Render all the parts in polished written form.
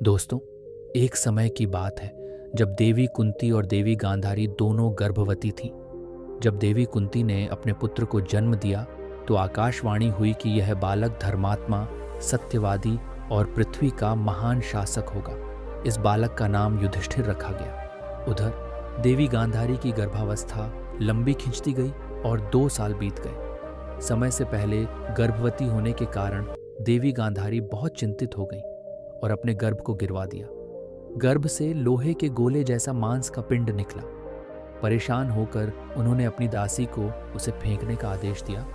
दोस्तों, एक समय की बात है जब देवी कुंती और देवी गांधारी दोनों गर्भवती थीं। जब देवी कुंती ने अपने पुत्र को जन्म दिया तो आकाशवाणी हुई कि यह बालक धर्मात्मा, सत्यवादी और पृथ्वी का महान शासक होगा। इस बालक का नाम युधिष्ठिर रखा गया। उधर देवी गांधारी की गर्भावस्था लंबी खिंचती गई और 2 साल बीत गए। समय से पहले गर्भवती होने के कारण देवी गांधारी बहुत चिंतित हो गई और अपने गर्भ को गिरवा दिया। गर्भ से लोहे के गोले जैसा मांस का पिंड निकला। परेशान होकर उन्होंने अपनी दासी को उसे फेंकने का आदेश दिया।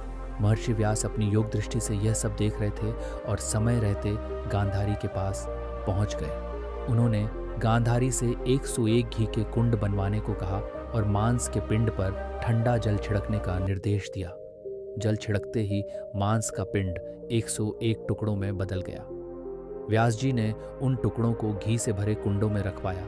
महर्षि व्यास अपनी योग दृष्टि से यह सब देख रहे थे और समय रहते गांधारी के पास पहुंच गए। उन्होंने गांधारी से 101 घी के कुंड बनवाने को कहा और मांस के पिंड पर ठंडा जल छिड़कने का निर्देश दिया। जल छिड़कते ही मांस का पिंड 101 टुकड़ों में बदल गया। व्यास जी ने उन टुकड़ों को घी से भरे कुंडों में रखवाया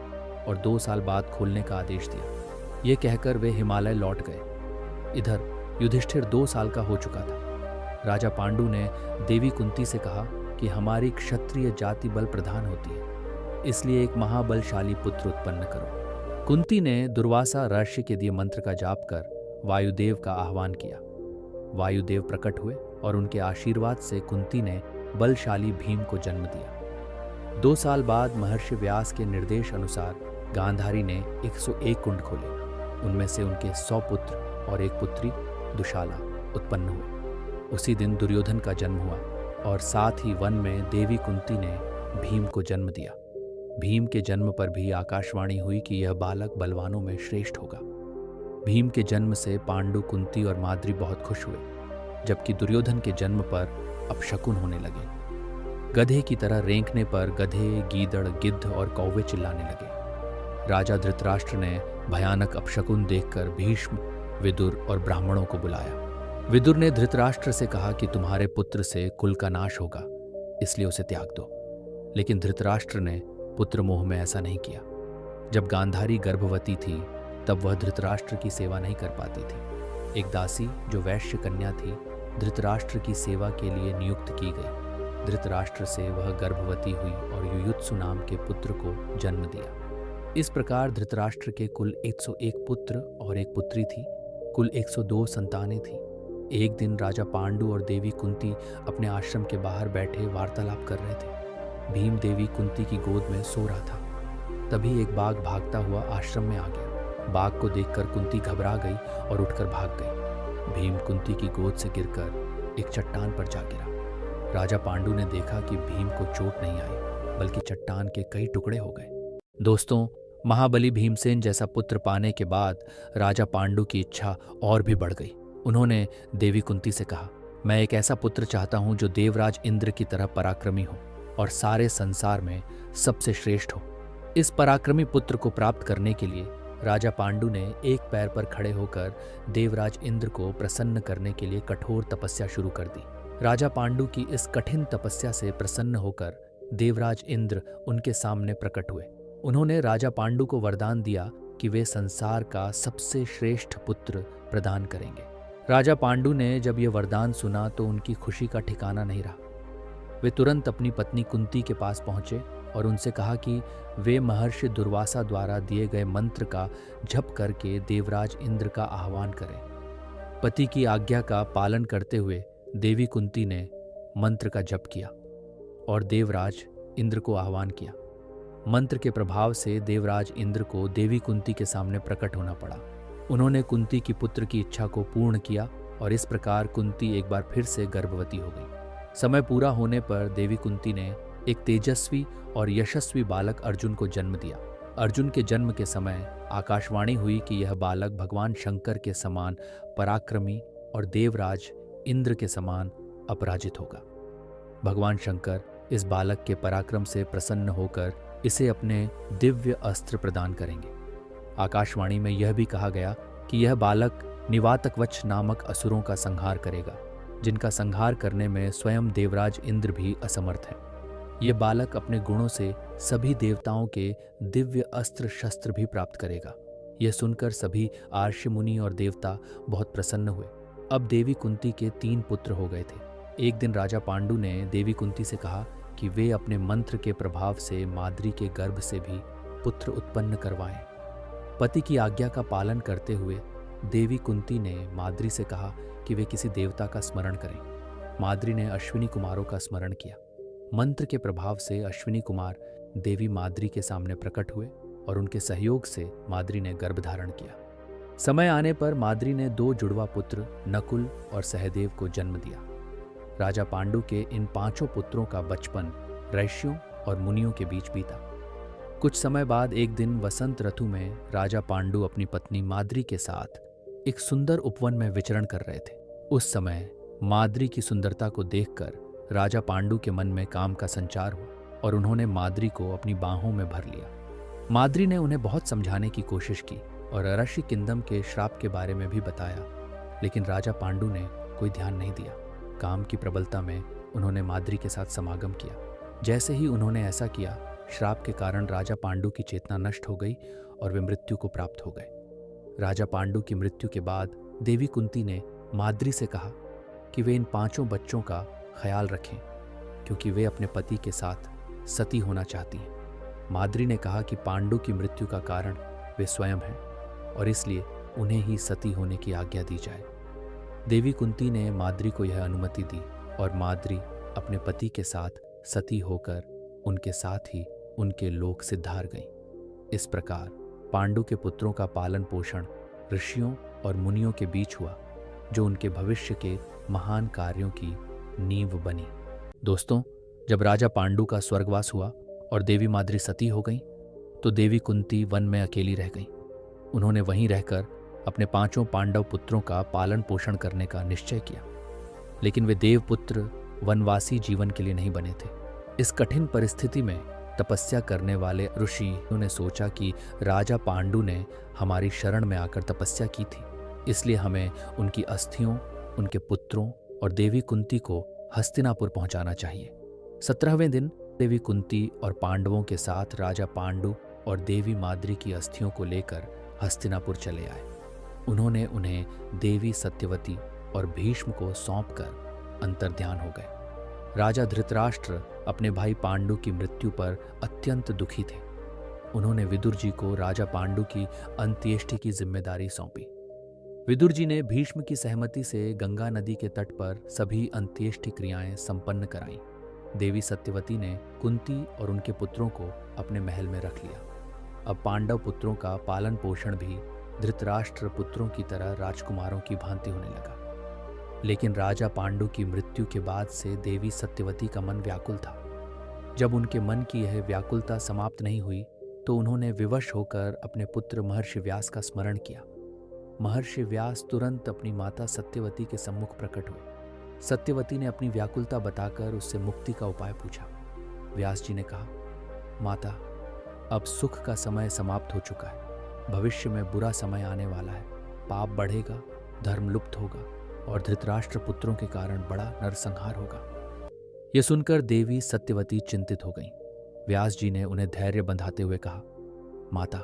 और 2 साल बाद खोलने का आदेश दिया। ये कहकर वे हिमालय लौट गए। इधर युधिष्ठिर 2 साल का हो चुका था। राजा पांडु ने देवी कुंती से कहा कि हमारी क्षत्रिय जाति बल प्रधान होती है, इसलिए एक महाबलशाली पुत्र उत्पन्न करो। कुंती ने दुर्वासा ऋषि के दिए मंत्र का जाप कर वायुदेव का आह्वान किया। वायुदेव प्रकट हुए और उनके आशीर्वाद से कुंती ने बलशाली भीम को जन्म दिया। 2 साल बाद महर्षि व्यास के निर्देश अनुसार गांधारी ने 101 कुंड खोले। उनमें से उनके 100 पुत्र और एक पुत्री दुशाला उत्पन्न हुए। उसी दिन दुर्योधन का जन्म हुआ और साथ ही वन में देवी कुंती ने भीम को जन्म दिया। भीम के जन्म पर भी आकाशवाणी हुई कि यह बालक बलवानों में श्रेष्ठ होगा। भीम के जन्म से पांडु, कुंती और माद्री बहुत खुश हुए, जबकि दुर्योधन के जन्म पर अपशकुन होने लगे। गधे की तरह रेंकने पर गधे, गीदड़, गिद्ध और कौवे चिल्लाने लगे। राजा धृतराष्ट्र ने भयानक अपशकुन देखकर भीष्म, विदुर और ब्राह्मणों को बुलाया। विदुर ने धृतराष्ट्र से कहा कि तुम्हारे पुत्र से कुल का नाश होगा, इसलिए उसे त्याग दो। लेकिन धृतराष्ट्र ने पुत्र मोह में ऐसा नहीं किया। जब गांधारी गर्भवती थी तब वह धृतराष्ट्र की सेवा नहीं कर पाती थी। एक दासी जो वैश्य कन्या थी धृतराष्ट्र की सेवा के लिए नियुक्त की गई। धृतराष्ट्र से वह गर्भवती हुई और युयुत्सु नाम के पुत्र को जन्म दिया। इस प्रकार धृतराष्ट्र के कुल 101 पुत्र और एक पुत्री थी। कुल 102 संतानें थीं। एक दिन राजा पांडु और देवी कुंती अपने आश्रम के बाहर बैठे वार्तालाप कर रहे थे। भीम देवी कुंती की गोद में सो रहा था। तभी एक बाघ भागता हुआ आश्रम में आ गया। बाघ को देखकर कुंती घबरा गई और उठकर भाग गई। भीम कुंती की गोद से गिरकर एक चट्टान पर जा गिरा। राजा पांडु ने देखा कि भीम को चोट नहीं आई, बल्कि चट्टान के कई टुकड़े हो गए। दोस्तों, महाबली भीमसेन जैसा पुत्र पाने के बाद राजा पांडु की इच्छा और भी बढ़ गई। उन्होंने देवी कुंती से कहा, मैं एक ऐसा पुत्र चाहता हूं जो देवराज इंद्र की तरह पराक्रमी हो और सारे संसार में सबसे श्रेष्ठ हो। इस पराक्रमी पुत्र को प्राप्त करने के लिए राजा पांडु ने एक पैर पर खड़े होकर देवराज इंद्र को प्रसन्न करने के लिए कठोर तपस्या शुरू कर दी। राजा पांडु की इस कठिन तपस्या से प्रसन्न होकर देवराज इंद्र उनके सामने प्रकट हुए। उन्होंने राजा पांडु को वरदान दिया कि वे संसार का सबसे श्रेष्ठ पुत्र प्रदान करेंगे। राजा पांडु ने जब ये वरदान सुना तो उनकी खुशी का ठिकाना नहीं रहा। वे तुरंत अपनी पत्नी कुंती के पास पहुंचे और उनसे कहा कि वे महर्षि दुर्वासा द्वारा दिए गए मंत्र का जप करके देवराज इंद्र का आह्वान करें। पति की आज्ञा का पालन करते हुए देवी कुंती ने मंत्र का जप किया और देवराज इंद्र को आह्वान किया। मंत्र के प्रभाव से देवराज इंद्र को देवी कुंती के सामने प्रकट होना पड़ा। उन्होंने कुंती की पुत्र की इच्छा को पूर्ण किया और इस प्रकार कुंती एक बार फिर से गर्भवती हो गई। समय पूरा होने पर देवी कुंती ने एक तेजस्वी और यशस्वी बालक अर्जुन को जन्म दिया। अर्जुन के जन्म के समय आकाशवाणी हुई कि यह बालक भगवान शंकर के समान पराक्रमी और देवराज इंद्र के समान अपराजित होगा। भगवान शंकर इस बालक के पराक्रम से प्रसन्न होकर इसे अपने दिव्य अस्त्र प्रदान करेंगे। आकाशवाणी में यह भी कहा गया कि यह बालक निवातकवच नामक असुरों का संहार करेगा, जिनका संहार करने में स्वयं देवराज इंद्र भी असमर्थ है। यह बालक अपने गुणों से सभी देवताओं के दिव्य अस्त्र शस्त्र भी प्राप्त करेगा। यह सुनकर सभी आर्षि मुनि और देवता बहुत प्रसन्न हुए। अब देवी कुंती के 3 पुत्र हो गए थे। एक दिन राजा पांडु ने देवी कुंती से कहा कि वे अपने मंत्र के प्रभाव से माद्री के गर्भ से भी पुत्र उत्पन्न करवाएं। पति की आज्ञा का पालन करते हुए देवी कुंती ने माद्री से कहा कि वे किसी देवता का स्मरण करें। माद्री ने अश्विनी कुमारों का स्मरण किया। मंत्र के प्रभाव से अश्विनी कुमार देवी माद्री के सामने प्रकट हुए और उनके सहयोग से माद्री ने गर्भ धारण किया। समय आने पर माद्री ने 2 जुड़वा पुत्र नकुल और सहदेव को जन्म दिया। राजा पांडु के इन 5 पुत्रों का बचपन ऋषियों और मुनियों के बीच बीता। कुछ समय बाद एक दिन वसंत ऋतु में राजा पांडु अपनी पत्नी माद्री के साथ एक सुंदर उपवन में विचरण कर रहे थे। उस समय माद्री की सुंदरता को देखकर राजा पांडु के मन में काम का संचार हुआ और उन्होंने माद्री को अपनी बाहों में भर लिया। माद्री ने उन्हें बहुत समझाने की कोशिश की और अरशी किंदम के श्राप के बारे में भी बताया, लेकिन राजा पांडु ने कोई ध्यान नहीं दिया। काम की प्रबलता में उन्होंने माद्री के साथ समागम किया। जैसे ही उन्होंने ऐसा किया, श्राप के कारण राजा पांडु की चेतना नष्ट हो गई और वे मृत्यु को प्राप्त हो गए। राजा पांडु की मृत्यु के बाद देवी कुंती ने माद्री से कहा कि वे इन 5 बच्चों का ख्याल रखें, क्योंकि वे अपने पति के साथ सती होना चाहती हैं। माद्री ने कहा कि पांडु की मृत्यु का कारण वे स्वयं हैं और इसलिए उन्हें ही सती होने की आज्ञा दी जाए। देवी कुंती ने माद्री को यह अनुमति दी और माद्री अपने पति के साथ सती होकर उनके साथ ही उनके लोक सिद्धार गईं। इस प्रकार पांडु के पुत्रों का पालन पोषण ऋषियों और मुनियों के बीच हुआ, जो उनके भविष्य के महान कार्यों की नींव बनी। दोस्तों, जब राजा पांडु का स्वर्गवास हुआ और देवी माद्री सती हो गईं, तो देवी कुंती वन में अकेली रह गईं। उन्होंने वहीं रहकर अपने 5 पांडव पुत्रों का पालन पोषण करने का निश्चय किया, लेकिन वे देवपुत्र वनवासी जीवन के लिए नहीं बने थे। इस कठिन परिस्थिति में तपस्या करने वाले ऋषियों ने सोचा कि राजा पांडु ने हमारी शरण में आकर तपस्या की थी, इसलिए हमें उनकी अस्थियों, उनके पुत्रों और देवी कुंती को हस्तिनापुर पहुंचाना चाहिए। 17वें दिन देवी कुंती और पांडवों के साथ राजा पांडु और देवी माद्री की अस्थियों को लेकर हस्तिनापुर चले आए। उन्होंने उन्हें देवी सत्यवती और भीष्म को सौंपकर अंतर्ध्यान हो गए। राजा धृतराष्ट्र अपने भाई पांडु की मृत्यु पर अत्यंत दुखी थे। उन्होंने विदुर जी को राजा पांडु की अंत्येष्टि की जिम्मेदारी सौंपी। विदुर जी ने भीष्म की सहमति से गंगा नदी के तट पर सभी अंत्येष्टि क्रियाएं संपन्न कराईं। देवी सत्यवती ने कुंती और उनके पुत्रों को अपने महल में रख लिया। अब पांडव पुत्रों का पालन पोषण भी धृतराष्ट्र पुत्रों की तरह राजकुमारों की भांति होने लगा। लेकिन राजा पांडु की मृत्यु के बाद से देवी सत्यवती का मन व्याकुल था। जब उनके मन की यह व्याकुलता समाप्त नहीं हुई, तो उन्होंने विवश होकर अपने पुत्र महर्षि व्यास का स्मरण किया। महर्षि व्यास तुरंत अपनी माता सत्यवती के सम्मुख प्रकट हुए। सत्यवती ने अपनी व्याकुलता बताकर उससे मुक्ति का उपाय पूछा। व्यास जी ने कहा, माता, अब सुख का समय समाप्त हो चुका है। भविष्य में बुरा समय आने वाला है। पाप बढ़ेगा, धर्म लुप्त होगा और धृतराष्ट्र पुत्रों के कारण बड़ा नरसंहार होगा। यह सुनकर देवी सत्यवती चिंतित हो गईं। व्यास जी ने उन्हें धैर्य बंधाते हुए कहा, माता,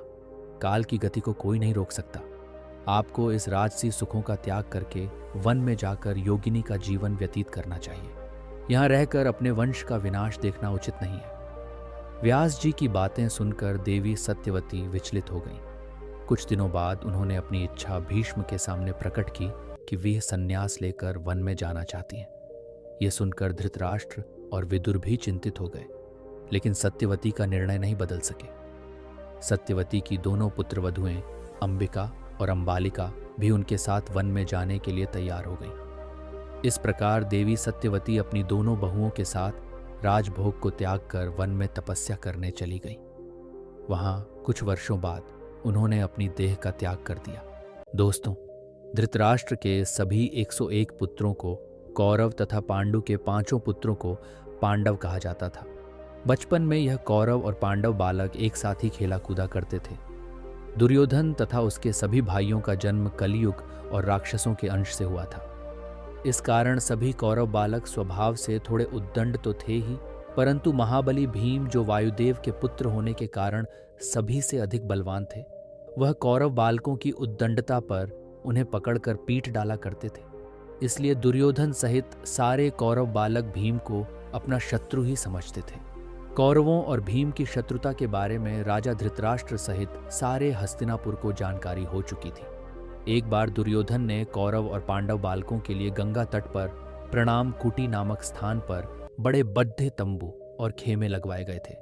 काल की गति को कोई नहीं रोक सकता। आपको इस राजसी सुखों का त्याग करके वन में जाकर योगिनी का जीवन व्यतीत करना चाहिए। यहाँ रहकर अपने वंश का विनाश देखना उचित नहीं है। व्यास जी की बातें सुनकर देवी सत्यवती विचलित हो गईं। कुछ दिनों बाद उन्होंने अपनी इच्छा भीष्म के सामने प्रकट की कि वे संन्यास लेकर वन में जाना चाहती हैं। यह सुनकर धृतराष्ट्र और विदुर भी चिंतित हो गए, लेकिन सत्यवती का निर्णय नहीं बदल सके। सत्यवती की दोनों पुत्रवधुएं अंबिका और अंबालिका भी उनके साथ वन में जाने के लिए तैयार हो गईं। इस प्रकार देवी सत्यवती अपनी दोनों बहुओं के साथ राजभोग को त्याग कर वन में तपस्या करने चली गईं। वहां कुछ वर्षों बाद उन्होंने अपनी देह का त्याग कर दिया। दोस्तों, धृतराष्ट्र के सभी 101 पुत्रों को कौरव तथा पांडु के 5 पुत्रों को पांडव कहा जाता था। बचपन में यह कौरव और पांडव बालक एक साथ ही खेला कूदा करते थे। दुर्योधन तथा उसके सभी भाइयों का जन्म कलियुग और राक्षसों के अंश से हुआ था। इस कारण सभी कौरव बालक स्वभाव से थोड़े उद्दंड तो थे ही, परंतु महाबली भीम, जो वायुदेव के पुत्र होने के कारण सभी से अधिक बलवान थे, वह कौरव बालकों की उद्दंडता पर उन्हें पकड़कर पीट डाला करते थे। इसलिए दुर्योधन सहित सारे कौरव बालक भीम को अपना शत्रु ही समझते थे। कौरवों और भीम की शत्रुता के बारे में राजा धृतराष्ट्र सहित सारे हस्तिनापुर को जानकारी हो चुकी थी। एक बार दुर्योधन ने कौरव और पांडव बालकों के लिए गंगा तट पर प्रणाम कुटी नामक स्थान पर बड़े बड्ढे तंबू और खेमे लगवाए गए थे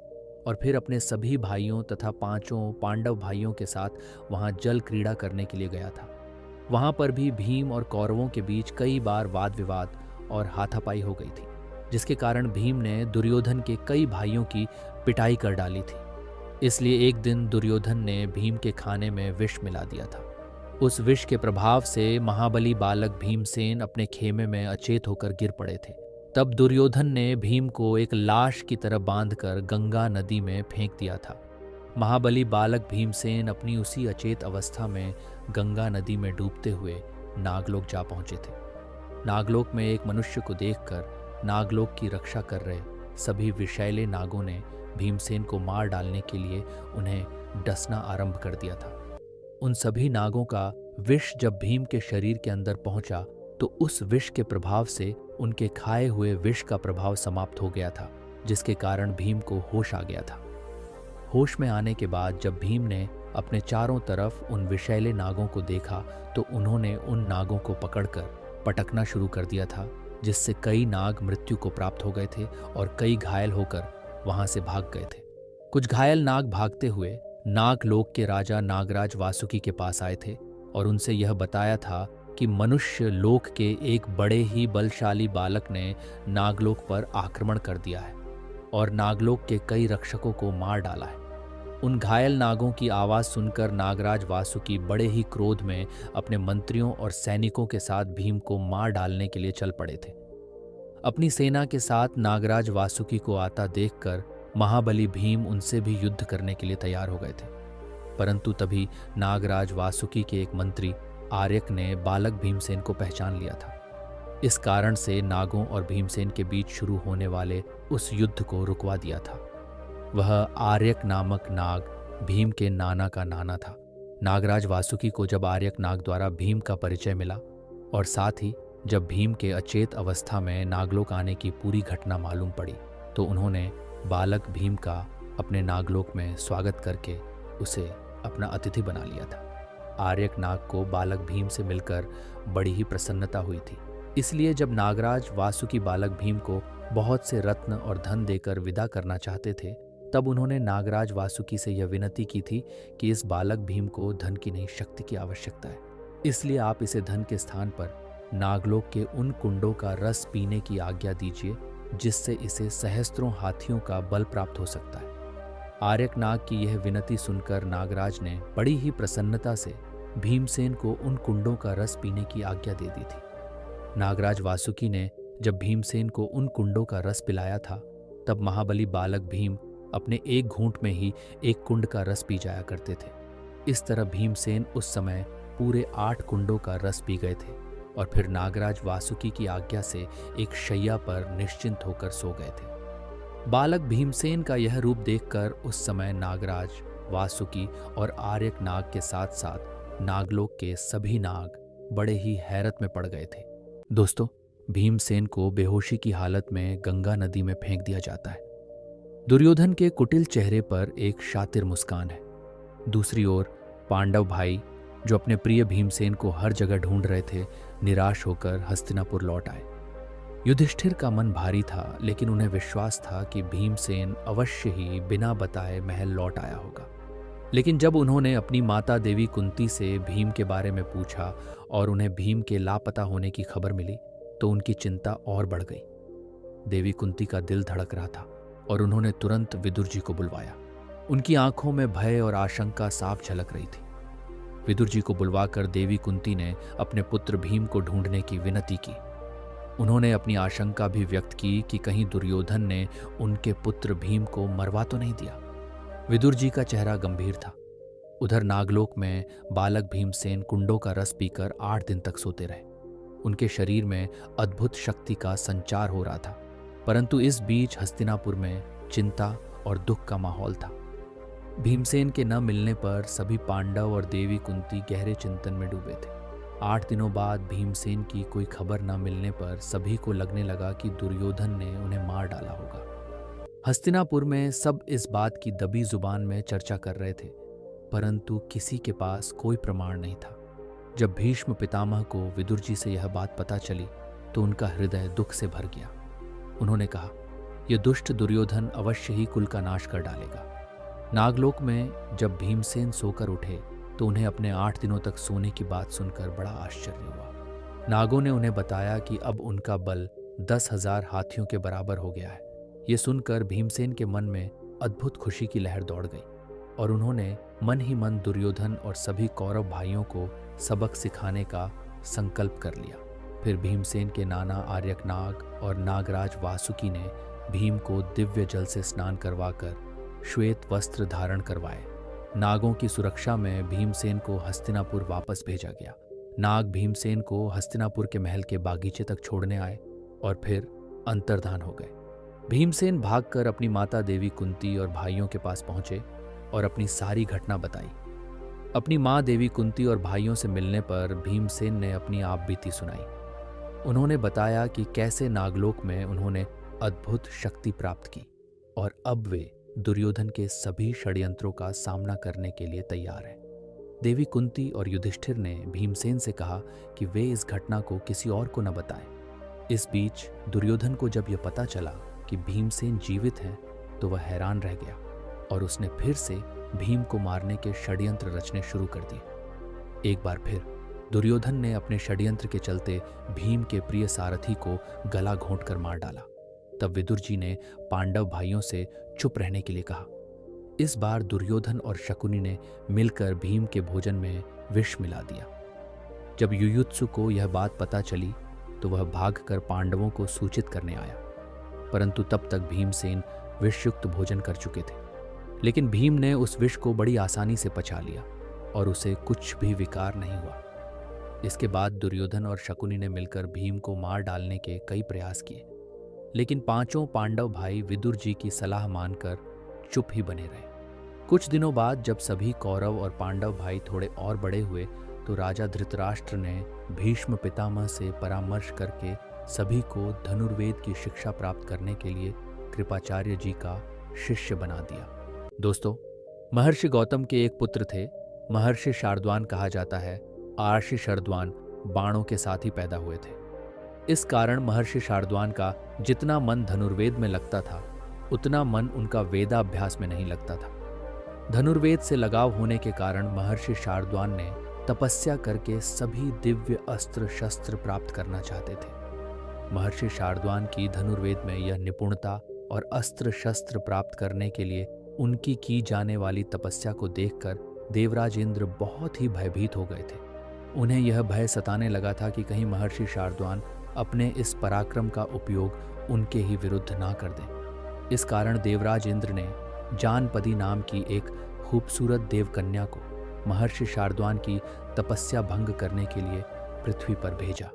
और फिर अपने सभी भाइयों तथा 5 पांडव भाइयों के साथ वहां जल क्रीड़ा करने के लिए गया था। वहां पर भी भीम और कौरवों के बीच कई बार वाद विवाद और हाथापाई हो गई थी, जिसके कारण भीम ने दुर्योधन के कई भाइयों की पिटाई कर डाली थी। इसलिए एक दिन दुर्योधन ने भीम के खाने में विष मिला दिया था। उस विष के प्रभाव से महाबली बालक भीमसेन अपने खेमे में अचेत होकर गिर पड़े थे। तब दुर्योधन ने भीम को एक लाश की तरह बांधकर गंगा नदी में फेंक दिया था। महाबली बालक भीमसेन अपनी उसी अचेत अवस्था में गंगा नदी में डूबते हुए नागलोक जा पहुंचे थे। नागलोक में एक मनुष्य को देखकर नागलोक की रक्षा कर रहे सभी विषैले नागों ने भीमसेन को मार डालने के लिए उन्हें डसना आरंभ कर दिया था। उन सभी नागों का विष जब भीम के शरीर के अंदर पहुंचा तो उस विष के प्रभाव से उनके खाए हुए विष का प्रभाव समाप्त हो गया था, जिसके कारण भीम को होश आ गया था। होश में आने के बाद जब भीम ने अपने चारों तरफ उन विषैले नागों को देखा तो उन्होंने उन नागों को पकड़कर पटकना शुरू कर दिया था, जिससे कई नाग मृत्यु को प्राप्त हो गए थे और कई घायल होकर वहां से भाग गए थे। कुछ घायल नाग भागते हुए नागलोक के राजा नागराज वासुकी के पास आए थे और उनसे यह बताया था कि मनुष्य लोक के एक बड़े ही बलशाली बालक ने नागलोक पर आक्रमण कर दिया है और नागलोक के कई रक्षकों को मार डाला है। उन घायल नागों की आवाज सुनकर नागराज वासुकी बड़े ही क्रोध में अपने मंत्रियों और सैनिकों के साथ भीम को मार डालने के लिए चल पड़े थे। अपनी सेना के साथ नागराज वासुकी को आता देखकर महाबली भीम उनसे भी युद्ध करने के लिए तैयार हो गए थे, परंतु तभी नागराज वासुकी के एक मंत्री आर्यक ने बालक भीमसेन को पहचान लिया था। इस कारण से नागों और भीमसेन के बीच शुरू होने वाले उस युद्ध को रुकवा दिया था। वह आर्यक नामक नाग भीम के नाना का नाना था। नागराज वासुकी को जब आर्यक नाग द्वारा भीम का परिचय मिला और साथ ही जब भीम के अचेत अवस्था में नागलोक आने की पूरी घटना मालूम पड़ी तो उन्होंने बालक भीम का अपने नागलोक में स्वागत करके उसे अपना अतिथि बना लिया था। आर्यक नाग को बालक भीम से मिलकर बड़ी ही प्रसन्नता हुई थी। इसलिए जब नागराज वासुकी बालक भीम को बहुत से रत्न और धन देकर विदा करना चाहते थे, तब उन्होंने नागराज वासुकी से यह विनती की थी कि इस बालक भीम को धन की नहीं शक्ति की आवश्यकता है, इसलिए आप इसे धन के स्थान पर नागलोक के उन कुंडों का रस पीने की आज्ञा दीजिए जिससे इसे सहस्त्रों हाथियों का बल प्राप्त हो सकता है। आर्यक नाग की यह विनती सुनकर नागराज ने बड़ी ही प्रसन्नता से भीमसेन को उन कुंडों का रस पीने की आज्ञा दे दी थी। नागराज वासुकी ने जब भीमसेन को उन कुंडों का रस पिलाया था, तब महाबली बालक भीम अपने एक घूंट में ही एक कुंड का रस पी जाया करते थे। इस तरह भीमसेन उस समय पूरे 8 कुंडों का रस पी गए थे और फिर नागराज वासुकी की आज्ञा से एक शैया पर निश्चिंत होकर सो गए थे। बालक भीमसेन का यह रूप देखकर उस समय नागराज वासुकी और आर्यक नाग के साथ साथ नागलोक के सभी नाग बड़े ही हैरत में पड़ गए थे। दोस्तों, भीमसेन को बेहोशी की हालत में गंगा नदी में फेंक दिया जाता है। दुर्योधन के कुटिल चेहरे पर एक शातिर मुस्कान है। दूसरी ओर पांडव भाई जो अपने प्रिय भीमसेन को हर जगह ढूंढ रहे थे, निराश होकर हस्तिनापुर लौट आए। युधिष्ठिर का मन भारी था, लेकिन उन्हें विश्वास था कि भीमसेन अवश्य ही बिना बताए महल लौट आया होगा। लेकिन जब उन्होंने अपनी माता देवी कुंती से भीम के बारे में पूछा और उन्हें भीम के लापता होने की खबर मिली तो उनकी चिंता और बढ़ गई। देवी कुंती का दिल धड़क रहा था और उन्होंने तुरंत विदुर जी को बुलवाया। उनकी आंखों में भय और आशंका साफ झलक रही थी। विदुर जी को बुलवाकर देवी कुंती ने अपने पुत्र भीम को ढूंढने की विनती की। उन्होंने अपनी आशंका भी व्यक्त की कि कहीं दुर्योधन ने उनके पुत्र भीम को मरवा तो नहीं दिया। विदुर जी का चेहरा गंभीर था। उधर नागलोक में बालक भीमसेन कुंडों का रस पीकर 8 दिन तक सोते रहे। उनके शरीर में अद्भुत शक्ति का संचार हो रहा था, परंतु इस बीच हस्तिनापुर में चिंता और दुख का माहौल था। भीमसेन के न मिलने पर सभी पांडव और देवी कुंती गहरे चिंतन में डूबे थे। 8 दिनों बाद भीमसेन की कोई खबर न मिलने पर सभी को लगने लगा कि दुर्योधन ने उन्हें मार डाला होगा। हस्तिनापुर में सब इस बात की दबी जुबान में चर्चा कर रहे थे, परंतु किसी के पास कोई प्रमाण नहीं था। जब भीष्म पितामह को विदुर जी से यह बात पता चली तो उनका हृदय दुख से भर गया। उन्होंने कहा, यह दुष्ट दुर्योधन अवश्य ही कुल का नाश कर डालेगा। नागलोक में जब भीमसेन सोकर उठे तो उन्हें अपने 8 दिनों तक सोने की बात सुनकर बड़ा आश्चर्य हुआ। नागों ने उन्हें बताया कि अब उनका बल 10,000 हाथियों के बराबर हो गया है। ये सुनकर भीमसेन के मन में अद्भुत खुशी की लहर दौड़ गई और उन्होंने मन ही मन दुर्योधन और सभी कौरव भाइयों को सबक सिखाने का संकल्प कर लिया। फिर भीमसेन के नाना आर्यकनाग और नागराज वासुकी ने भीम को दिव्य जल से स्नान करवाकर श्वेत वस्त्र धारण करवाए। नागों की सुरक्षा में भीमसेन को हस्तिनापुर वापस भेजा गया। नाग भीमसेन को हस्तिनापुर के महल के बागीचे तक छोड़ने आए और फिर अंतर्धान हो गए। भीमसेन भागकर अपनी माता देवी कुंती और भाइयों के पास पहुंचे और अपनी सारी घटना बताई। अपनी माँ देवी कुंती और भाइयों से मिलने पर भीमसेन ने अपनी आप बीती सुनाई। उन्होंने बताया कि कैसे नागलोक में उन्होंने अद्भुत शक्ति प्राप्त की और अब वे दुर्योधन के सभी षड्यंत्रों का सामना करने के लिए तैयार हैं। देवी कुंती और युधिष्ठिर ने भीमसेन से कहा कि वे इस घटना को किसी और को न बताएं। इस बीच दुर्योधन को जब यह पता चला कि भीमसेन जीवित हैं तो वह हैरान रह गया और उसने फिर से भीम को मारने के षड्यंत्र रचने शुरू कर दिए। एक बार फिर दुर्योधन ने अपने षड्यंत्र के चलते भीम के प्रिय सारथी को गला घोंटकर मार डाला। तब विदुर जी ने पांडव भाइयों से चुप रहने के लिए कहा। इस बार दुर्योधन और शकुनी ने मिलकर भीम के भोजन में विष मिला दिया। जब युयुत्सु को यह बात पता चली तो वह भागकर पांडवों को सूचित करने आया, परंतु तब तक भीमसेन विषयुक्त भोजन कर चुके थे। लेकिन भीम ने उस विष को बड़ी आसानी से पचा लिया और उसे कुछ भी विकार नहीं हुआ। इसके बाद दुर्योधन और शकुनी ने मिलकर भीम को मार डालने के कई प्रयास किए, लेकिन पांचों पांडव भाई विदुर जी की सलाह मानकर चुप ही बने रहे। कुछ दिनों बाद जब सभी कौरव और पांडव भाई थोड़े और बड़े हुए तो राजा धृतराष्ट्र ने भीष्म पितामह से परामर्श करके सभी को धनुर्वेद की शिक्षा प्राप्त करने के लिए कृपाचार्य जी का शिष्य बना दिया। दोस्तों, महर्षि गौतम के एक पुत्र थे। महर्षि शार्दूल कहा जाता है। आर्षि शार्दूल बाणों के साथ ही पैदा हुए थे। इस कारण महर्षि शार्दूल का जितना मन धनुर्वेद में लगता था उतना मन उनका वेदाभ्यास में नहीं लगता था। धनुर्वेद से लगाव होने के कारण महर्षि शार्दूल ने तपस्या करके सभी दिव्य अस्त्र शस्त्र प्राप्त करना चाहते थे। महर्षि शार्दूल की धनुर्वेद में यह निपुणता और अस्त्र शस्त्र प्राप्त करने के लिए उनकी की जाने वाली तपस्या को देखकर देवराज इंद्र बहुत ही भयभीत हो गए थे। उन्हें यह भय सताने लगा था कि कहीं महर्षि शार्दूल अपने इस पराक्रम का उपयोग उनके ही विरुद्ध ना कर दें। इस कारण देवराज इंद्र ने जानपदी नाम की एक खूबसूरत देवकन्या को महर्षि शार्दूल की तपस्या भंग करने के लिए पृथ्वी पर भेजा।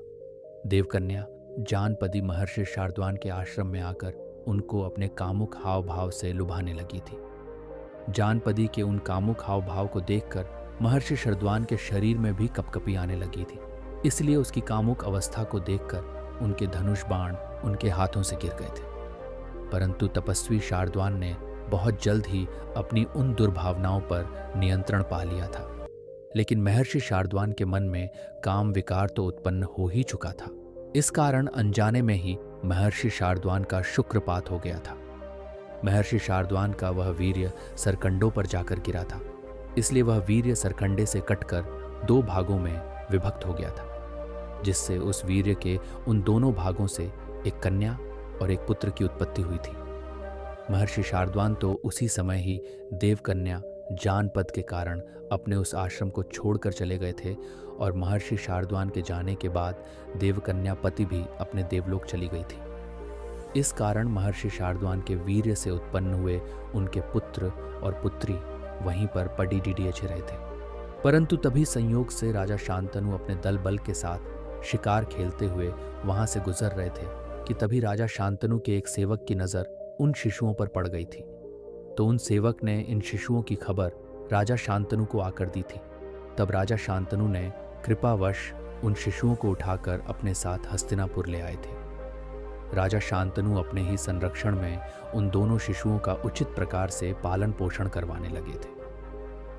देवकन्या जानपदी महर्षि शार्दूल के आश्रम में आकर उनको अपने कामुक हाव भाव से लुभाने लगी थी। जानपदी के उन कामुक हाव भाव को देखकर महर्षि शार्दूल के शरीर में भी कपकपी आने लगी थी। इसलिए उसकी कामुक अवस्था को देखकर उनके धनुष बाण उनके हाथों से गिर गए थे। परंतु तपस्वी शार्दूल ने बहुत जल्द ही अपनी उन दुर्भावनाओं पर नियंत्रण पा लिया था। लेकिन महर्षि शार्दूल के मन में काम विकार तो उत्पन्न हो ही चुका था। इस कारण अनजाने में ही महर्षि शार्दूल का शुक्रपात हो गया था। महर्षि शार्दूल का वह वीर्य सरकंडों पर जाकर गिरा था, इसलिए वह वीर्य सरकंडे से कटकर 2 भागों में विभक्त हो गया था, जिससे उस वीर्य के उन दोनों भागों से एक कन्या और एक पुत्र की उत्पत्ति हुई थी। महर्षि शार्दूल तो उसी समय ही देवकन्या जानपद के कारण अपने उस आश्रम को छोड़कर चले गए थे और महर्षि शार्दूल के जाने के बाद देवकन्या पति भी अपने देवलोक चली गई थी। इस कारण महर्षि शार्दूल के वीर्य से उत्पन्न हुए उनके पुत्र और पुत्री वहीं पर पड़ी डिडियचे रहे थे। परंतु तभी संयोग से राजा शांतनु अपने दल बल के साथ शिकार खेलते हुए वहां से गुजर रहे थे कि तभी राजा शांतनु के एक सेवक की नजर उन शिशुओं पर पड़ गई थी। तो उन सेवक ने इन शिशुओं की खबर राजा शांतनु को आकर दी थी। तब राजा शांतनु ने कृपावश उन शिशुओं को उठाकर अपने साथ हस्तिनापुर ले आए थे। राजा शांतनु अपने ही संरक्षण में उन दोनों शिशुओं का उचित प्रकार से पालन पोषण करवाने लगे थे।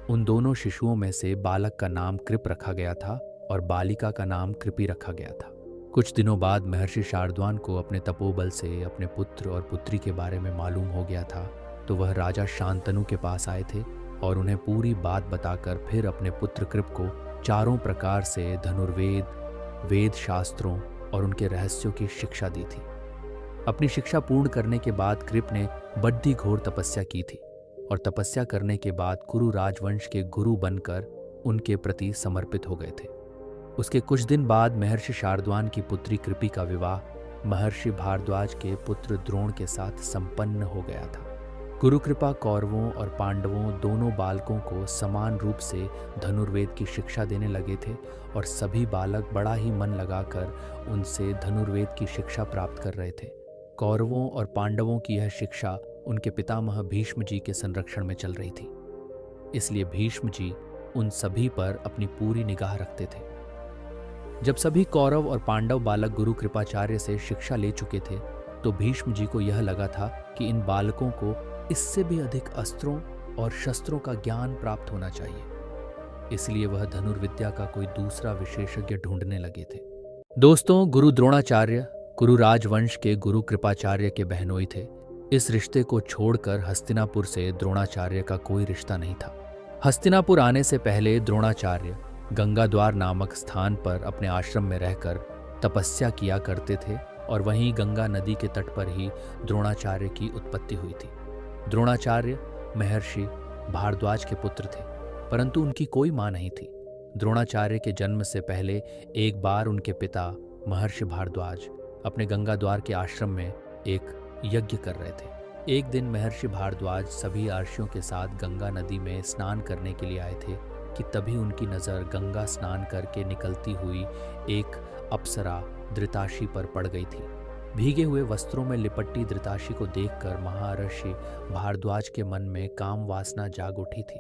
उन दोनों शिशुओं में से बालक का नाम कृप रखा गया था और बालिका का नाम कृपि रखा गया था। कुछ दिनों बाद महर्षि शार्दूल को अपने तपोबल से अपने पुत्र और पुत्री के बारे में मालूम हो गया था, तो वह राजा शांतनु के पास आए थे और उन्हें पूरी बात बताकर फिर अपने पुत्र कृप को चारों प्रकार से धनुर्वेद, वेद शास्त्रों और उनके रहस्यों की शिक्षा दी थी। अपनी शिक्षा पूर्ण करने के बाद कृप ने बड्डी घोर तपस्या की थी और तपस्या करने के बाद कुरु राजवंश के गुरु बनकर उनके प्रति समर्पित हो गए थे। उसके कुछ दिन बाद महर्षि शार्दूल की पुत्री कृपि का विवाह महर्षि भारद्वाज के पुत्र द्रोण के साथ संपन्न हो गया था। गुरु कृपा कौरवों और पांडवों दोनों बालकों को समान रूप से धनुर्वेद की शिक्षा देने लगे थे और सभी बालक बड़ा ही मन लगाकर उनसे धनुर्वेद की शिक्षा प्राप्त कर रहे थे। कौरवों और पांडवों की यह शिक्षा उनके पितामह भीष्म जी के संरक्षण में चल रही थी, इसलिए भीष्म जी उन सभी पर अपनी पूरी निगाह रखते थे। जब सभी कौरव और पांडव बालक गुरु कृपाचार्य से शिक्षा ले चुके थे, तो भीष्म जी को यह लगा था कि इन बालकों को इससे भी अधिक अस्त्रों और शस्त्रों का ज्ञान प्राप्त होना चाहिए। इसलिए वह धनुर्विद्या का कोई दूसरा विशेषज्ञ ढूंढने लगे थे। दोस्तों, गुरु द्रोणाचार्य कुरु राजवंश के गुरु कृपाचार्य के बहनोई थे। इस रिश्ते को छोड़कर हस्तिनापुर से द्रोणाचार्य का कोई रिश्ता नहीं था। हस्तिनापुर आने से पहले द्रोणाचार्य गंगाद्वार नामक स्थान पर अपने आश्रम में रहकर तपस्या किया करते थे और वहीं गंगा नदी के तट पर ही द्रोणाचार्य की उत्पत्ति हुई थी। द्रोणाचार्य महर्षि भारद्वाज के पुत्र थे, परंतु उनकी कोई मां नहीं थी। द्रोणाचार्य के जन्म से पहले एक बार उनके पिता महर्षि भारद्वाज अपने गंगाद्वार के आश्रम में एक यज्ञ कर रहे थे। एक दिन महर्षि भारद्वाज सभी आर्षियों के साथ गंगा नदी में स्नान करने के लिए आए थे कि तभी उनकी नज़र गंगा स्नान करके निकलती हुई एक अप्सरा धृताशी पर पड़ गई थी। भीगे हुए वस्त्रों में लिपटी धृताशी को देखकर महर्षि भारद्वाज के मन में काम वासना जाग उठी थी।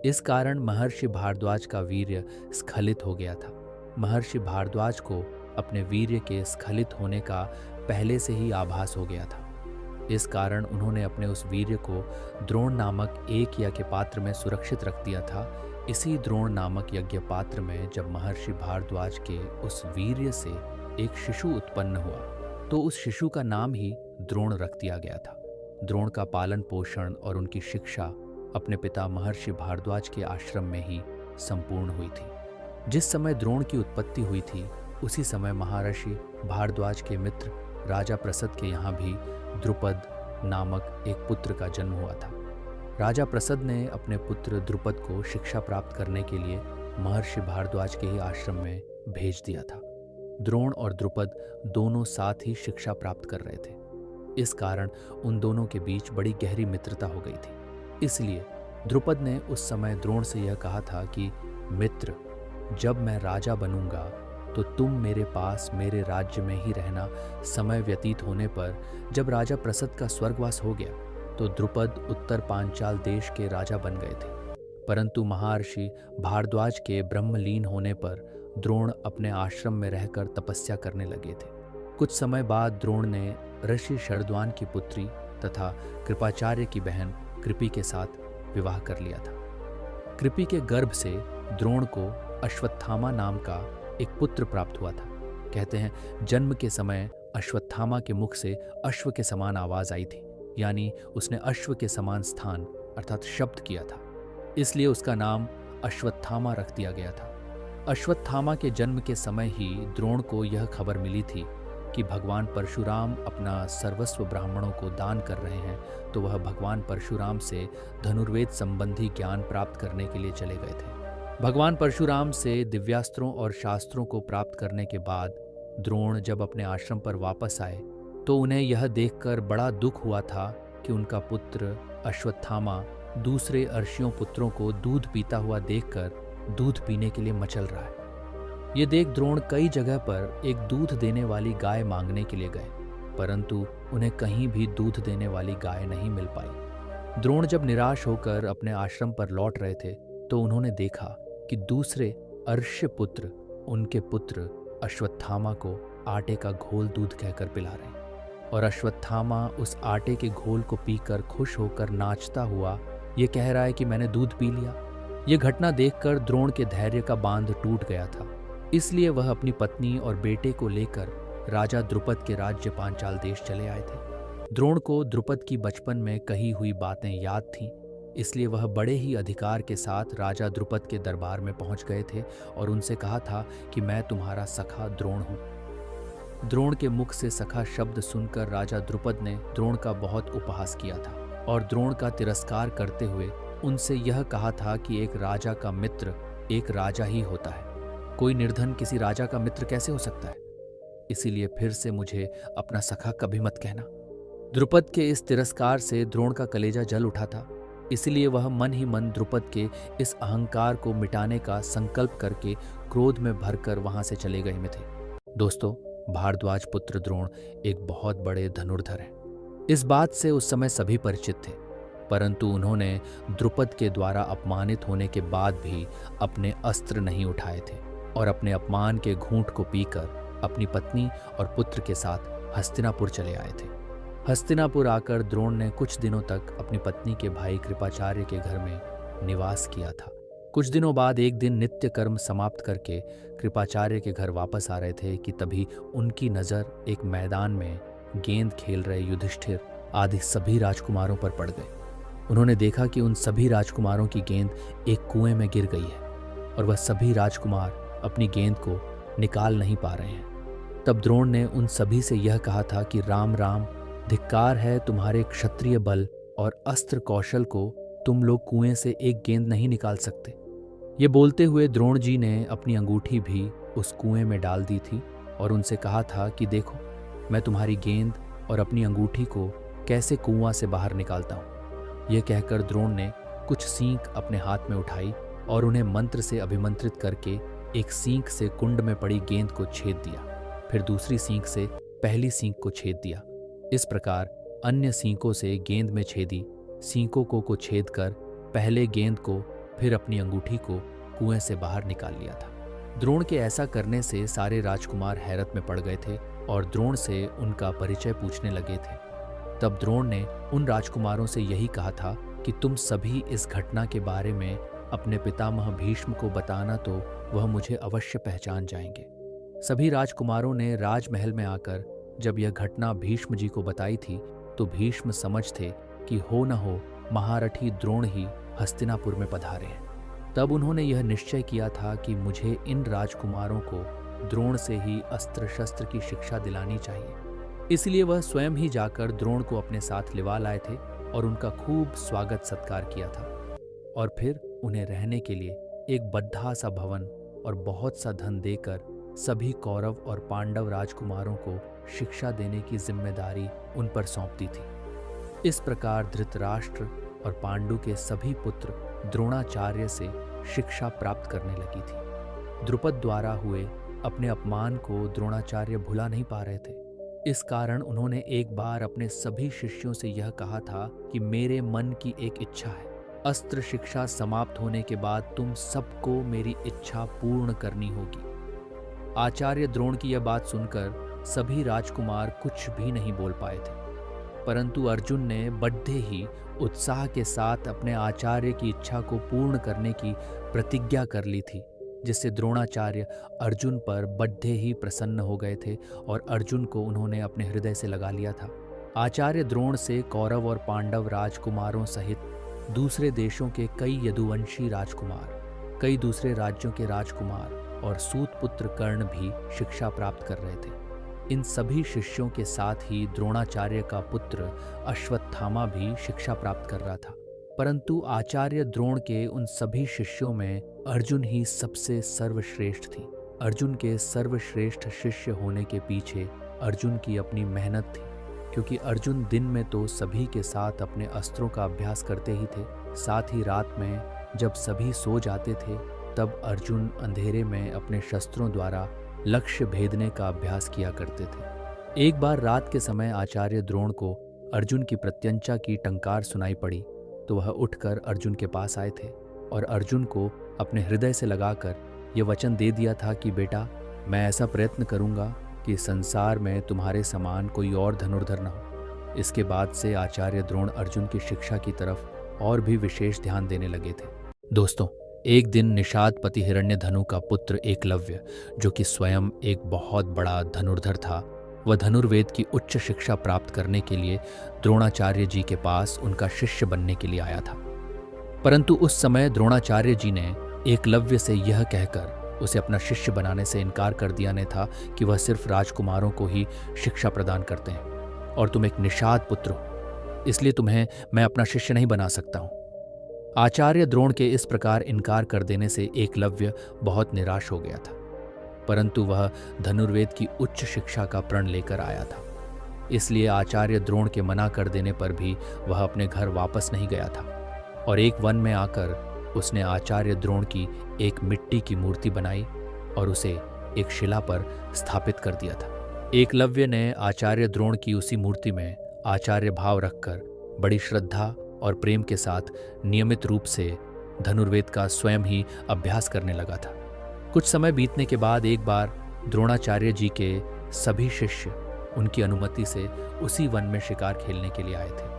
इस कारण महर्षि भारद्वाज का वीर्य स्खलित हो गया था। महर्षि भारद्वाज को अपने वीर्य के स्खलित होने का पहले से ही आभास हो गया था। इस कारण उन्होंने अपने उस वीर्य को द्रोण नामक एक यज्ञ पात्र में सुरक्षित रख दिया था। इसी द्रोण नामक यज्ञ पात्र में जब महर्षि भारद्वाज के उस वीर्य से एक शिशु उत्पन्न हुआ, तो उस शिशु का नाम ही द्रोण रख दिया गया था। द्रोण का पालन पोषण और उनकी शिक्षा अपने पिता महर्षि भारद्वाज के आश्रम में ही संपूर्ण हुई थी। जिस समय द्रोण की उत्पत्ति हुई थी, उसी समय महर्षि भारद्वाज के मित्र राजा प्रसद के यहाँ भी द्रुपद नामक एक पुत्र का जन्म हुआ था। राजा प्रसद ने अपने पुत्र द्रुपद को शिक्षा प्राप्त करने के लिए महर्षि भारद्वाज के ही आश्रम में भेज दिया था। द्रोण और द्रुपद दोनों साथ ही शिक्षा प्राप्त कर रहे थे। इस कारण उन दोनों के बीच बड़ी गहरी मित्रता हो गई थी। इसलिए द्रुपद ने उस समय द्रोण से यह कहा था कि मित्र, जब मैं राजा बनूंगा तो तुम मेरे पास मेरे राज्य में ही रहना। समय व्यतीत होने पर जब राजा प्रसद का स्वर्गवास हो गया तो द्रुपद उत्तर पांचाल देश के राजा बन गए थे, परंतु महर्षि भारद्वाज के ब्रह्मलीन होने पर द्रोण अपने आश्रम में रहकर तपस्या करने लगे थे। कुछ समय बाद द्रोण ने ऋषि शरद्वान की पुत्री तथा कृपाचार्य की बहन कृपि के साथ विवाह कर लिया था। कृपि के गर्भ से द्रोण को अश्वत्थामा नाम का एक पुत्र प्राप्त हुआ था। कहते हैं जन्म के समय अश्वत्थामा के मुख से अश्व के समान आवाज आई थी, यानी उसने अश्व के समान स्थान अर्थात शब्द किया था, इसलिए उसका नाम अश्वत्थामा रख दिया गया था। अश्वत्थामा के जन्म के समय ही द्रोण को यह खबर मिली थी कि भगवान परशुराम अपना सर्वस्व ब्राह्मणों को दान कर रहे हैं, तो वह भगवान परशुराम से धनुर्वेद संबंधी ज्ञान प्राप्त करने के लिए चले गए थे। भगवान परशुराम से दिव्यास्त्रों और शास्त्रों को प्राप्त करने के बाद द्रोण जब अपने आश्रम पर वापस आए तो उन्हें यह देखकर बड़ा दुख हुआ था कि उनका पुत्र अश्वत्थामा दूसरे अर्षियों पुत्रों को दूध पीता हुआ देखकर दूध पीने के लिए मचल रहा है। ये देख द्रोण कई जगह पर एक दूध देने वाली गाय मांगने के लिए गए, परंतु उन्हें कहीं भी दूध देने वाली गाय नहीं मिल पाई। द्रोण जब निराश होकर अपने आश्रम पर लौट रहे थे तो उन्होंने देखा कि दूसरे अर्ष्य पुत्र उनके पुत्र अश्वत्थामा को आटे का घोल दूध कहकर पिला रहे हैं और अश्वत्थामा उस आटे के घोल को पीकर खुश होकर नाचता हुआ ये कह रहा है कि मैंने दूध पी लिया। ये घटना देखकर द्रोण के धैर्य का बांध टूट गया था, इसलिए वह अपनी पत्नी और बेटे को लेकर राजा द्रुपद के राज्य पांचाल देश चले आए थे। द्रोण को द्रुपद की बचपन में कही हुई बातें याद थीं, इसलिए वह बड़े ही अधिकार के साथ राजा द्रुपद के दरबार में पहुंच गए थे और उनसे कहा था कि मैं तुम्हारा सखा द्रोण हूं। द्रोण के मुख से सखा शब्द सुनकर राजा द्रुपद ने द्रोण का बहुत उपहास किया था और द्रोण का तिरस्कार करते हुए उनसे यह कहा था कि एक राजा का मित्र एक राजा ही होता है, कोई निर्धन किसी राजा का मित्र कैसे हो सकता है। इसीलिए फिर से मुझे अपना सखा कभी मत कहना। द्रुपद के इस तिरस्कार से द्रोण का कलेजा जल उठा था, इसलिए वह मन ही मन द्रुपद के इस अहंकार को मिटाने का संकल्प करके क्रोध में भरकर वहां से चले गए में थे। दोस्तों, भारद्वाज पुत्र द्रोण एक बहुत बड़े धनुर्धर हैं। इस बात से उस समय सभी परिचित थे, परंतु उन्होंने द्रुपद के द्वारा अपमानित होने के बाद भी अपने अस्त्र नहीं उठाए थे और अपने अपमान के घूंट को पीकर अपनी पत्नी और पुत्र के साथ हस्तिनापुर चले आए थे। हस्तिनापुर आकर द्रोण ने कुछ दिनों तक अपनी पत्नी के भाई कृपाचार्य के घर में निवास किया था। कुछ दिनों बाद एक दिन नित्य कर्म समाप्त करके कृपाचार्य के घर वापस आ रहे थे कि तभी उनकी नज़र एक मैदान में गेंद खेल रहे युधिष्ठिर आदि सभी राजकुमारों पर पड़ गए। उन्होंने देखा कि उन सभी राजकुमारों की गेंद एक कुएं में गिर गई है और वह सभी राजकुमार अपनी गेंद को निकाल नहीं पा रहे हैं। तब द्रोण ने उन सभी से यह कहा था कि राम राम, धिक्कार है तुम्हारे क्षत्रिय बल और अस्त्र कौशल को, तुम लोग कुएं से एक गेंद नहीं निकाल सकते। ये बोलते हुए द्रोण जी ने अपनी अंगूठी भी उस कुएं में डाल दी थी और उनसे कहा था कि देखो, मैं तुम्हारी गेंद और अपनी अंगूठी को कैसे कुआं से बाहर निकालता हूँ। यह कहकर द्रोण ने कुछ सींक अपने हाथ में उठाई और उन्हें मंत्र से अभिमंत्रित करके एक सींक से कुंड में पड़ी गेंद को छेद दिया, फिर दूसरी सींक से पहली सींक को छेद दिया। इस प्रकार अन्य सींकों से गेंद में छेदी सींकों को छेद कर पहले गेंद को फिर अपनी अंगूठी को कुएं से बाहर निकाल लिया था। द्रोण के ऐसा करने से सारे राजकुमार हैरत में पड़ गए थे और द्रोण से उनका परिचय पूछने लगे थे। तब द्रोण ने उन राजकुमारों से यही कहा था कि तुम सभी इस घटना के बारे में अपने पितामह भीष्म को बताना तो वह मुझे अवश्य पहचान जाएंगे। सभी राजकुमारों ने राजमहल में आकर जब यह घटना भीष्म जी को बताई थी तो भीष्म समझते कि हो न हो महारथी द्रोण ही हस्तिनापुर में पधारे हैं। तब उन्होंने यह निश्चय किया था कि मुझे इन राजकुमारों को द्रोण से ही अस्त्र शस्त्र की शिक्षा दिलानी चाहिए। इसलिए वह स्वयं ही जाकर द्रोण को अपने साथ लिवा लाए थे और उनका खूब स्वागत सत्कार किया था और फिर उन्हें रहने के लिए एक बद्धा सा भवन और बहुत सा धन देकर सभी कौरव और पांडव राजकुमारों को शिक्षा देने की जिम्मेदारी उन पर सौंप दी थी। इस प्रकार धृतराष्ट्र और पांडु के सभी पुत्र द्रोणाचार्य से शिक्षा प्राप्त करने लगी थी। द्रुपद द्वारा हुए अपने अपमान को द्रोणाचार्य भुला नहीं पा रहे थे। इस कारण उन्होंने एक बार अपने सभी शिष्यों से यह कहा था कि मेरे मन की एक इच्छा है, अस्त्र शिक्षा समाप्त होने के बाद तुम सबको मेरी इच्छा पूर्ण करनी होगी। आचार्य द्रोण की यह बात सुनकर सभी राजकुमार कुछ भी नहीं बोल पाए थे, परंतु अर्जुन ने बड्ढे ही उत्साह के साथ अपने आचार्य की इच्छा को पूर्ण करने की प्रतिज्ञा कर ली थी, जिससे द्रोणाचार्य अर्जुन पर बड्ढे ही प्रसन्न हो गए थे और अर्जुन को उन्होंने अपने हृदय से लगा लिया था। आचार्य द्रोण से कौरव और पांडव राजकुमारों सहित दूसरे देशों के कई यदुवंशी राजकुमार, कई दूसरे राज्यों के राजकुमार और सूत पुत्र कर्ण भी शिक्षा प्राप्त कर रहे थे। इन सभी शिष्यों के साथ ही द्रोणाचार्य का पुत्र अश्वत्थामा भी शिक्षा प्राप्त कर रहा था, परंतु आचार्य द्रोण के उन सभी शिष्यों में अर्जुन ही सबसे सर्वश्रेष्ठ थी। अर्जुन के सर्वश्रेष्ठ शिष्य होने के पीछे अर्जुन की अपनी मेहनत थी, क्योंकि अर्जुन दिन में तो सभी के साथ अपने अस्त्रों का अभ्यास करते ही थे, साथ ही रात में जब सभी सो जाते थे तब अर्जुन अंधेरे में अपने शस्त्रों द्वारा लक्ष्य भेदने का अभ्यास किया करते थे। एक बार रात के समय आचार्य द्रोण को अर्जुन की प्रत्यंचा की टंकार सुनाई पड़ी तो वह उठकर अर्जुन के पास आए थे और अर्जुन को अपने हृदय से लगाकर ये वचन दे दिया था कि बेटा, मैं ऐसा प्रयत्न करूंगा कि संसार में तुम्हारे समान कोई और धनुर्धर न हो। इसके बाद से आचार्य द्रोण अर्जुन की शिक्षा की तरफ और भी विशेष ध्यान देने लगे थे। दोस्तों, एक दिन निषादपति हिरण्यधनु का पुत्र एकलव्य, जो कि स्वयं एक बहुत बड़ा धनुर्धर था, वह धनुर्वेद की उच्च शिक्षा प्राप्त करने के लिए द्रोणाचार्य जी के पास उनका शिष्य बनने के लिए आया था। परंतु उस समय द्रोणाचार्य जी ने एकलव्य से यह कहकर उसे अपना शिष्य बनाने से इनकार कर दिया ने था कि वह सिर्फ राजकुमारों को ही शिक्षा प्रदान करते हैं और तुम एक निषाद पुत्र हो, इसलिए तुम्हें मैं अपना शिष्य नहीं बना सकता हूं। आचार्य द्रोण के इस प्रकार इनकार कर देने से एकलव्य बहुत निराश हो गया था, परंतु वह धनुर्वेद की उच्च शिक्षा का प्रण लेकर आया था। इसलिए आचार्य द्रोण के मना कर देने पर भी वह अपने घर वापस नहीं गया था और एक वन में आकर उसने आचार्य द्रोण की एक मिट्टी की मूर्ति बनाई और उसे एक शिला पर स्थापित कर दिया था। एकलव्य ने आचार्य द्रोण की उसी मूर्ति में आचार्य भाव रखकर बड़ी श्रद्धा और प्रेम के साथ नियमित रूप से धनुर्वेद का स्वयं ही अभ्यास करने लगा था। कुछ समय बीतने के बाद एक बार द्रोणाचार्य जी के सभी शिष्य उनकी अनुमति से उसी वन में शिकार खेलने के लिए आए थे।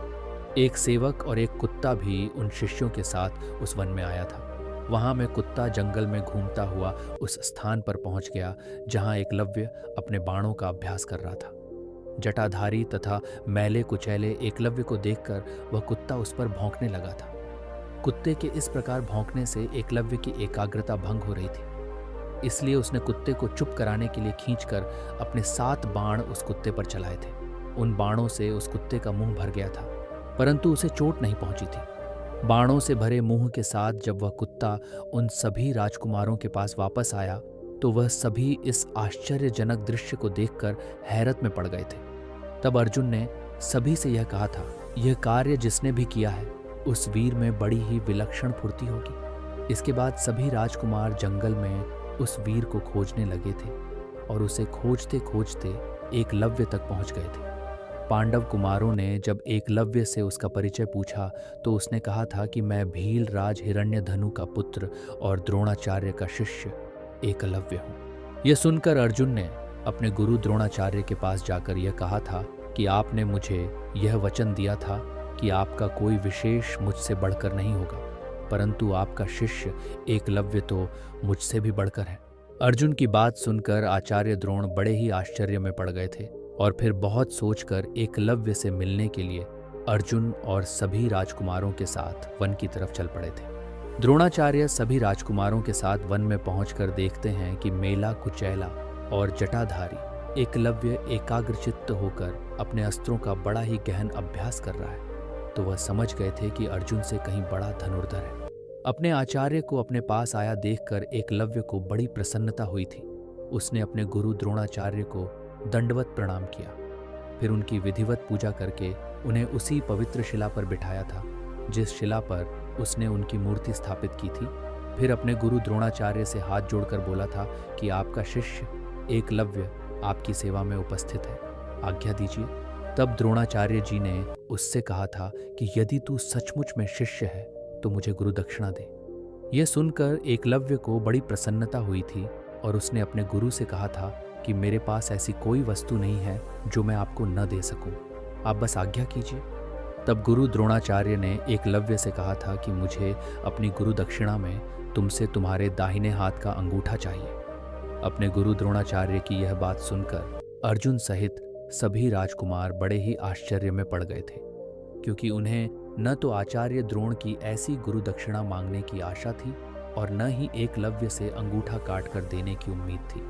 एक सेवक और एक कुत्ता भी उन शिष्यों के साथ उस वन में आया था। वहां में कुत्ता जंगल में घूमता हुआ उस स्थान पर पहुंच गया जहां एकलव्य अपने बाणों का अभ्यास कर रहा था। जटाधारी तथा मैले कुचैले एकलव्य को देखकर वह कुत्ता उस पर भौंकने लगा था। कुत्ते के इस प्रकार भौंकने से एकलव्य की एकाग्रता भंग हो रही थी, इसलिए उसने कुत्ते को चुप कराने के लिए खींचकर अपने 7 बाण उस कुत्ते पर चलाए थे। उन बाणों से उस कुत्ते का मुंह भर गया था, परंतु उसे चोट नहीं पहुंची थी। बाणों से भरे मुंह के साथ जब वह कुत्ता उन सभी राजकुमारों के पास वापस आया तो वह सभी इस आश्चर्यजनक दृश्य को देखकर हैरत में पड़ गए थे। तब अर्जुन ने सभी से यह कहा था, यह कार्य जिसने भी किया है उस वीर में बड़ी ही विलक्षण फुर्ती होगी। इसके बाद सभी राजकुमार जंगल में उस वीर को खोजने लगे थे और उसे खोजते खोजते एकलव्य तक पहुंच गए थे। पांडव कुमारों ने जब एकलव्य से उसका परिचय पूछा तो उसने कहा था कि मैं भील राज हिरण्यधनु का पुत्र और द्रोणाचार्य का शिष्य एकलव्य हूँ। यह सुनकर अर्जुन ने अपने गुरु द्रोणाचार्य के पास जाकर यह कहा था कि आपने मुझे यह वचन दिया था कि आपका कोई विशेष मुझसे बढ़कर नहीं होगा, परंतु आपका शिष्य एकलव्य तो मुझसे भी बढ़कर है। अर्जुन की बात सुनकर आचार्य द्रोण बड़े ही आश्चर्य में पड़ गए थे और फिर बहुत सोचकर एकलव्य से मिलने के लिए अर्जुन और सभी राजकुमारों के साथ वन की तरफ चल पड़े थे। द्रोणाचार्य सभी राजकुमारों के साथ वन में पहुंचकर देखते हैं कि मेला कुचैला और जटाधारी एकलव्य एकाग्रचित्त होकर अपने अस्त्रों का बड़ा ही गहन अभ्यास कर रहा है, तो वह समझ गए थे कि अर्जुन से कहीं बड़ा धनुर्धर है। अपने आचार्य को अपने पास आया देखकर एकलव्य को बड़ी प्रसन्नता हुई थी। उसने अपने गुरु द्रोणाचार्य को दंडवत प्रणाम किया, फिर उनकी विधिवत पूजा करके उन्हें उसी पवित्र शिला पर बिठाया था जिस शिला पर उसने उनकी मूर्ति स्थापित की थी। फिर अपने गुरु द्रोणाचार्य से हाथ जोड़कर बोला था कि आपका शिष्य एकलव्य आपकी सेवा में उपस्थित है, आज्ञा दीजिए। तब द्रोणाचार्य जी ने उससे कहा था कि यदि तू सचमुच में शिष्य है तो मुझे गुरु दक्षिणा दे। यह सुनकर एकलव्य को बड़ी प्रसन्नता हुई थी और उसने अपने गुरु से कहा था कि मेरे पास ऐसी कोई वस्तु नहीं है जो मैं आपको न दे सकूं, आप बस आज्ञा कीजिए। तब गुरु द्रोणाचार्य ने एकलव्य से कहा था कि मुझे अपनी गुरु दक्षिणा में तुमसे तुम्हारे दाहिने हाथ का अंगूठा चाहिए। अपने गुरु द्रोणाचार्य की यह बात सुनकर अर्जुन सहित सभी राजकुमार बड़े ही आश्चर्य में पड़ गए थे, क्योंकि उन्हें न तो आचार्य द्रोण की ऐसी गुरु दक्षिणा मांगने की आशा थी और न ही एकलव्य से अंगूठा काट कर देने की उम्मीद थी।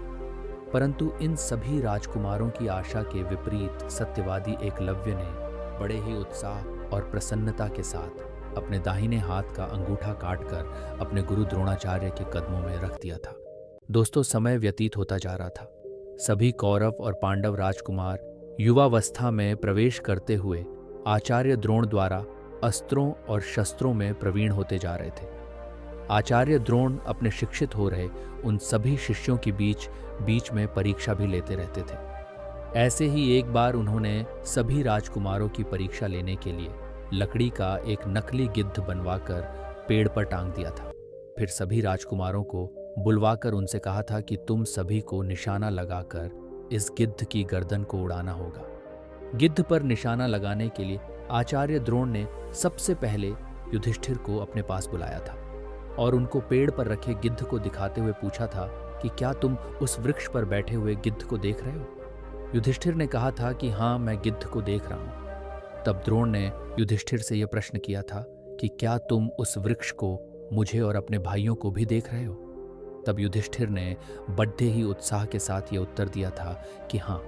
परंतु इन सभी राजकुमारों की आशा के विपरीत सत्यवादी एकलव्य ने बड़े ही उत्साह और प्रसन्नता के साथ अपने दाहिने हाथ का अंगूठा काटकर अपने गुरु द्रोणाचार्य के कदमों में रख दिया था। दोस्तों, समय व्यतीत होता जा रहा था। सभी कौरव और पांडव राजकुमार युवावस्था में प्रवेश करते हुए आचार्य द्रोण द्वारा अस्त्रों और शस्त्रों में प्रवीण होते जा रहे थे। आचार्य द्रोण अपने शिक्षित हो रहे उन सभी शिष्यों के बीच में परीक्षा भी लेते रहते थे। ऐसे ही एक बार उन्होंने सभी राजकुमारों की परीक्षा लेने के लिए लकड़ी का एक नकली गिद्ध बनवाकर पेड़ पर टांग दिया था। फिर सभी राजकुमारों को बुलवाकर उनसे कहा था कि तुम सभी को निशाना लगाकर इस गिद्ध की गर्दन को उड़ाना होगा। गिद्ध पर निशाना लगाने के लिए आचार्य द्रोण ने सबसे पहले युधिष्ठिर को अपने पास बुलाया था और उनको पेड़ पर रखे गिद्ध को दिखाते हुए पूछा था कि क्या तुम उस वृक्ष पर बैठे हुए गिद्ध को देख रहे हो? युधिष्ठिर ने कहा था कि हाँ, मैं गिद्ध को देख रहा हूं। तब द्रोण ने युधिष्ठिर से यह प्रश्न किया था कि क्या तुम उस वृक्ष को मुझे और अपने भाइयों को भी देख रहे हो? तब युधिष्ठिर ने बड़े ही उत्साह के साथ यह उत्तर दिया था कि हाँ,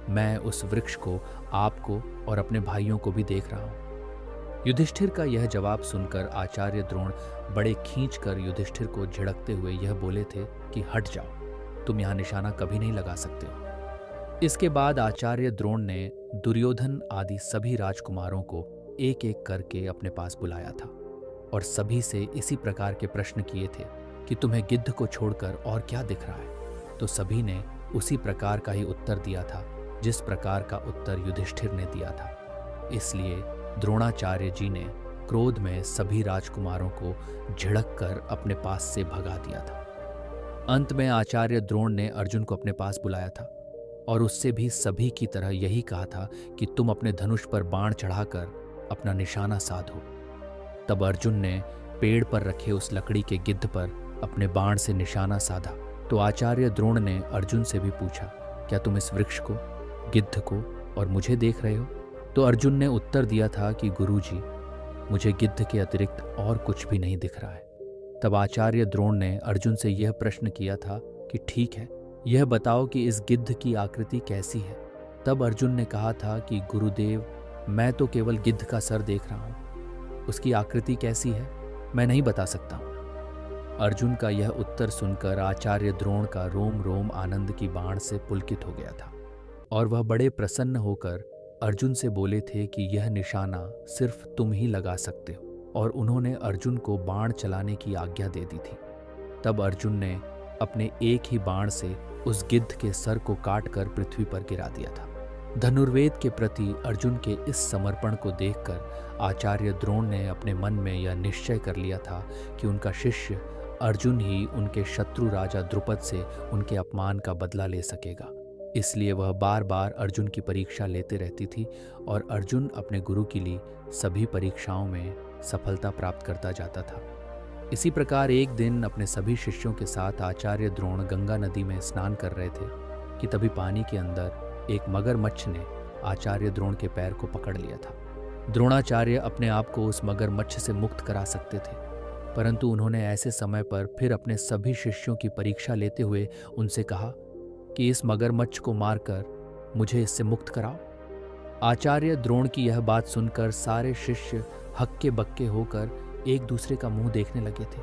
मैं उस वृक्ष को, आपको और अपने भाइयों को भी देख रहा हूं। युधिष्ठिर का यह जवाब सुनकर आचार्य द्रोण बड़े खींचकर युधिष्ठिर को झिड़कते हुए यह बोले थे कि हट जाओ, तुम यहां निशाना कभी नहीं लगा सकते हो। इसके बाद आचार्य द्रोण ने दुर्योधन आदि सभी राजकुमारों को एक एक करके अपने पास बुलाया था और सभी से इसी प्रकार के प्रश्न किए थे कि तुम्हें गिद्ध को छोड़कर और क्या दिख रहा है? तो सभी ने उसी प्रकार का ही उत्तर दिया था जिस प्रकार का उत्तर युधिष्ठिर ने दिया था। इसलिए द्रोणाचार्य जी ने क्रोध में सभी राजकुमारों को झिड़क कर अपने पास से भगा दिया था। अंत में आचार्य द्रोण ने अर्जुन को अपने पास बुलाया था और उससे भी सभी की तरह यही कहा था कि तुम अपने धनुष पर बाण चढ़ाकर अपना निशाना साधो। तब अर्जुन ने पेड़ पर रखे उस लकड़ी के गिद्ध पर अपने बाण से निशाना साधा। तो आचार्य द्रोण ने अर्जुन से भी पूछा, क्या तुम इस वृक्ष को, गिद्ध को और मुझे देख रहे हो? तो अर्जुन ने उत्तर दिया था कि गुरुजी, मुझे गिद्ध के अतिरिक्त और कुछ भी नहीं दिख रहा है। तब आचार्य द्रोण ने अर्जुन से यह प्रश्न किया था कि ठीक है, यह बताओ कि इस गिद्ध की आकृति कैसी है? तब अर्जुन ने कहा था कि गुरुदेव, मैं तो केवल गिद्ध का सर देख रहा हूं, उसकी आकृति कैसी है मैं नहीं बता सकता हूं। अर्जुन का यह उत्तर सुनकर आचार्य द्रोण का रोम रोम आनंद की बाण से पुलकित हो गया था और वह बड़े प्रसन्न होकर अर्जुन से बोले थे कि यह निशाना सिर्फ तुम ही लगा सकते हो, और उन्होंने अर्जुन को बाण चलाने की आज्ञा दे दी थी। तब अर्जुन ने अपने एक ही बाण से उस गिद्ध के सर को काटकर पृथ्वी पर गिरा दिया था। धनुर्वेद के प्रति अर्जुन के इस समर्पण को देखकर आचार्य द्रोण ने अपने मन में यह निश्चय कर लिया था कि उनका शिष्य अर्जुन ही उनके शत्रु राजा द्रुपद से उनके अपमान का बदला ले सकेगा। इसलिए वह बार बार अर्जुन की परीक्षा लेते रहती थी और अर्जुन अपने गुरु के लिए सभी परीक्षाओं में सफलता प्राप्त करता जाता था। इसी प्रकार एक दिन अपने सभी शिष्यों के साथ आचार्य द्रोण गंगा नदी में स्नान कर रहे थे कि तभी पानी के अंदर एक मगरमच्छ ने आचार्य द्रोण के पैर को पकड़ लिया था। द्रोणाचार्य अपने आप को उस मगरमच्छ से मुक्त करा सकते थे, परंतु उन्होंने ऐसे समय पर फिर अपने सभी शिष्यों की परीक्षा लेते हुए उनसे कहा कि इस मगरमच्छ को मारकर मुझे इससे मुक्त कराओ। आचार्य द्रोण की यह बात सुनकर सारे शिष्य हक्के बक्के होकर एक दूसरे का मुंह देखने लगे थे,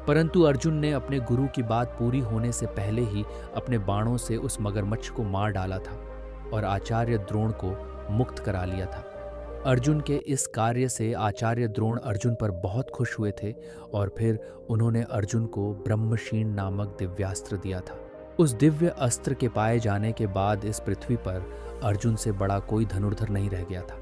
परंतु अर्जुन ने अपने गुरु की बात पूरी होने से पहले ही अपने बाणों से उस मगरमच्छ को मार डाला था और आचार्य द्रोण को मुक्त करा लिया था। अर्जुन के इस कार्य से आचार्य द्रोण अर्जुन पर बहुत खुश हुए थे और फिर उन्होंने अर्जुन को ब्रह्मशीन नामक दिव्यास्त्र दिया था। उस दिव्य अस्त्र के पाए जाने के बाद इस पृथ्वी पर अर्जुन से बड़ा कोई धनुर्धर नहीं रह गया था।